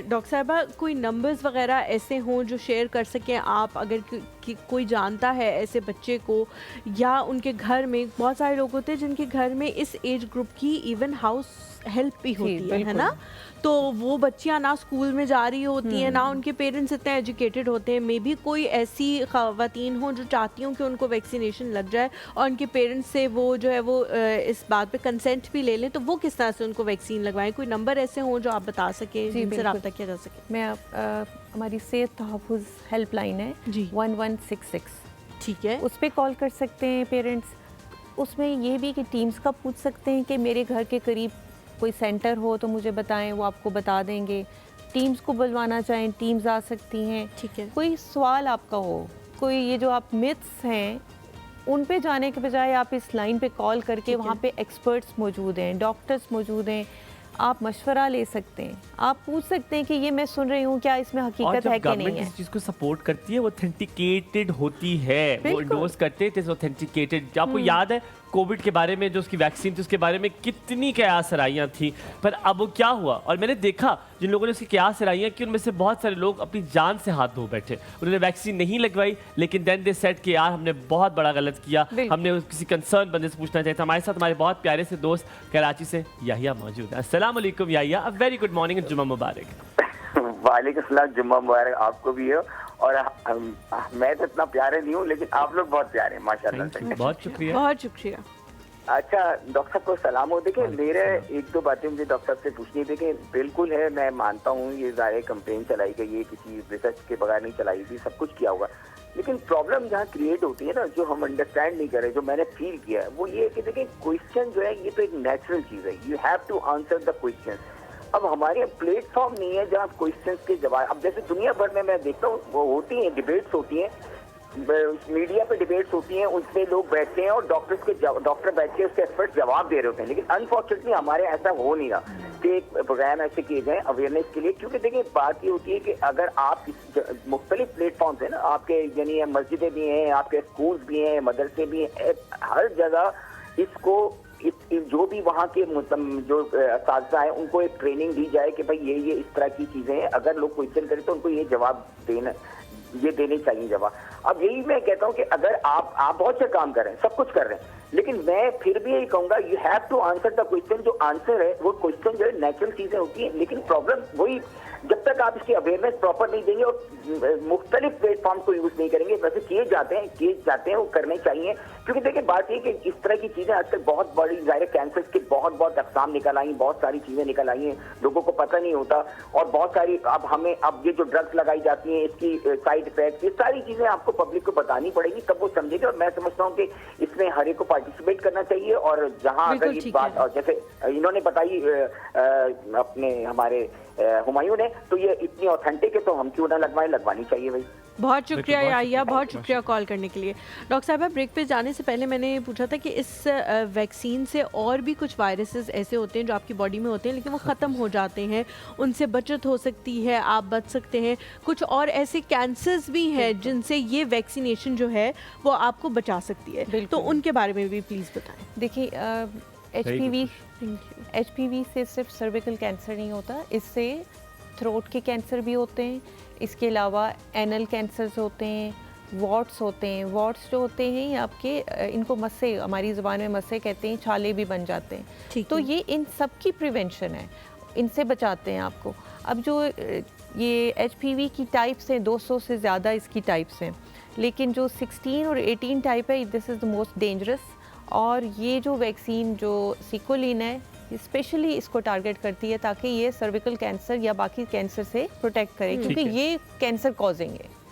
इसमें डॉक्टर साहिबा कोई नंबर्स वगैरह ऐसे हों जो शेयर कर सकें आप, अगर कोई जानता है ऐसे बच्चे को, या उनके घर में बहुत सारे लोग होते हैं जिनके घर में इस एज ग्रुप की इवन हाउस हेल्प भी होती है ना, तो वो बच्चियां ना स्कूल में जा रही होती हैं, ना उनके पेरेंट्स इतने एजुकेटेड होते हैं, मे बी कोई ऐसी ख़वातीन हो जो चाहती हूँ कि उनको वैक्सीनेशन लग जाए और उनके पेरेंट्स से वो जो है वो इस बात पे कंसेंट भी ले लें, तो वो किस तरह से उनको वैक्सीन लगवाएं? कोई नंबर ऐसे हों जो आप बता सकें जिनसे रब्ता किया जा सके? मैं हमारी सेहत तहफ़्फ़ुज़ हेल्पलाइन है जी 1166, ठीक है, उस पर कॉल कर सकते हैं पेरेंट्स। उसमें ये भी कि टीम्स का पूछ सकते हैं कि मेरे घर के करीब कोई सेंटर हो तो मुझे बताएं, वो आपको बता देंगे। टीम्स को बुलवाना चाहें, टीम्स आ सकती हैं, ठीक है। कोई सवाल आपका हो, कोई ये जो आप मिथ्स हैं उन पे जाने के बजाय आप इस लाइन पे कॉल करके, वहाँ पे एक्सपर्ट्स मौजूद हैं, डॉक्टर्स मौजूद हैं, आप मशवरा ले सकते हैं, आप पूछ सकते हैं कि ये मैं सुन रही हूँ क्या इसमें हकीकत है कि नहीं है। इस चीज को सपोर्ट करती है, वो ऑथेंटिकेटेड होती है, वो इंडोर्स करते थे ऑथेंटिकेटेड। आपको याद है कोविड के बारे में जो उसकी वैक्सीन थी उसके बारे में कितनी कयास सराइयाँ थी, पर अब वो क्या हुआ, और मैंने देखा जिन लोगों ने उसकी कयास सराइयाँ कि उनमें से बहुत सारे लोग अपनी जान से हाथ धो बैठे। उन्होंने वैक्सीन नहीं लगवाई, लेकिन देन दे सेड कि यार हमने बहुत बड़ा गलत किया, हमने किसी कंसर्न बंदे से पूछना चाहिए था। हमारे साथ हमारे बहुत प्यारे से दोस्त कराची से याहिया मौजूद है। अस्सलाम वालेकुम Yahya, a very good morning, जुम्मा मुबारक। वालेकुम सलाम, जुम्मा मुबारक आपको भी हो। और मैं तो इतना प्यारे नहीं हूँ, लेकिन आप लोग बहुत प्यारे हैं माशाल्लाह। बहुत शुक्रिया, बहुत शुक्रिया। अच्छा डॉक्टर साहब को सलाम हो। देखिए मेरे एक दो बातें मुझे डॉक्टर साहब से पूछनी। देखिए बिल्कुल है, मैं मानता हूँ ये ज़ाहिर कंपेन चलाई गई है, किसी रिसर्च के बगैर नहीं चलाई थी, सब कुछ किया होगा, लेकिन प्रॉब्लम जहाँ क्रिएट होती है ना, जो हम अंडरस्टैंड नहीं कर रहे, जो मैंने फील किया है, वो ये है कि देखिए क्वेश्चन जो है ये तो एक नेचुरल चीज़ है, you have to answer the question. अब हमारे प्लेटफॉर्म नहीं है जहाँ क्वेश्चन के जवाब, अब जैसे दुनिया भर में मैं देखता हूँ वो होती हैं, डिबेट्स होती हैं, मीडिया पे डिबेट्स होती हैं, उसमें लोग बैठते हैं और डॉक्टर बैठ के उसके एक्सपर्ट जवाब दे रहे होते हैं, लेकिन अनफॉर्चुनेटली हमारे ऐसा हो नहीं रहा कि प्रोग्राम ऐसे किए जाएं अवेयरनेस के लिए। क्योंकि देखिए बात ये होती है कि अगर आप मुख्तलिफ प्लेटफॉर्म्स हैं ना आपके, यानी मस्जिदें भी हैं, आपके स्कूल्स भी हैं, मदरसे भी हैं, हर जगह इसको जो भी वहाँ के जो असातिज़ा हैं उनको एक ट्रेनिंग दी जाए कि भाई ये इस तरह की चीज़ें हैं, अगर लोग क्वेश्चन करें तो उनको ये जवाब देने चाहिए जवाब। अब यही मैं कहता हूँ कि अगर आप बहुत से काम कर रहे हैं, सब कुछ कर रहे हैं, लेकिन मैं फिर भी यही कहूँगा you have to answer the question. जो आंसर है वो क्वेश्चन जो है नेचुरल चीज़ें होती हैं, लेकिन प्रॉब्लम वही, जब तक आप इसकी अवेयरनेस प्रॉपर नहीं देंगे और मुख्तलिफ प्लेटफॉर्म को यूज नहीं करेंगे, वैसे किए जाते हैं वो करने चाहिए। क्योंकि देखिए बात ये कि इस तरह की चीज़ें आजकल बहुत बड़ी ज़ाहिर कैंसर के बहुत अक़साम निकल आई, बहुत सारी चीज़ें निकल आई हैं, लोगों को पता नहीं होता, और बहुत सारी अब ये जो ड्रग्स लगाई जाती हैं इसकी साइड इफेक्ट, ये सारी चीज़ें आपको पब्लिक को बतानी पड़ेगी, तब वो समझेगी। और मैं समझता हूँ कि इसमें हर एक को पार्टिसिपेट करना चाहिए। और जहाँ अगर ये बात, और जैसे इन्होंने बताई अपने हमारे हुमायूं ने, तो ये इतनी ऑथेंटिक है तो हम क्यों ना लगवानी चाहिए भाई। बहुत शुक्रिया याहिया, बहुत शुक्रिया कॉल करने के लिए। डॉक्टर साहब ब्रेक पे जाने से पहले मैंने पूछा था कि इस वैक्सीन से और भी कुछ वायरसेस ऐसे होते हैं जो आपकी बॉडी में होते हैं लेकिन वो ख़त्म हो जाते हैं, उनसे बचत हो सकती है, आप बच सकते हैं। कुछ और ऐसे कैंसर्स भी हैं जिनसे ये वैक्सीनेशन जो है वो आपको बचा सकती है, तो उनके बारे में भी प्लीज़ बताएं। देखिए HPV से सिर्फ सर्विकल कैंसर नहीं होता, इससे थ्रोट के कैंसर भी होते हैं, इसके अलावा एनल कैंसर्स होते हैं, वॉट्स होते हैं। वॉट्स जो होते हैं ये आपके, इनको मस्से, हमारी ज़ुबान में मस्से कहते हैं, छाले भी बन जाते हैं, तो ये इन सब की प्रिवेंशन है, इनसे बचाते हैं आपको। अब जो ये HPV की टाइप्स हैं, 200 से ज़्यादा इसकी टाइप्स हैं, लेकिन जो 16 और 18 टाइप है, this is the most dangerous. और ये जो वैक्सीन जो सिकोलिन है, स्पेशली इसको टारगेट करती है ताकि ये सर्विकल कैंसर या बाकी कैंसर से प्रोटेक्ट करे, क्योंकि ये कैंसर कॉजिंग है।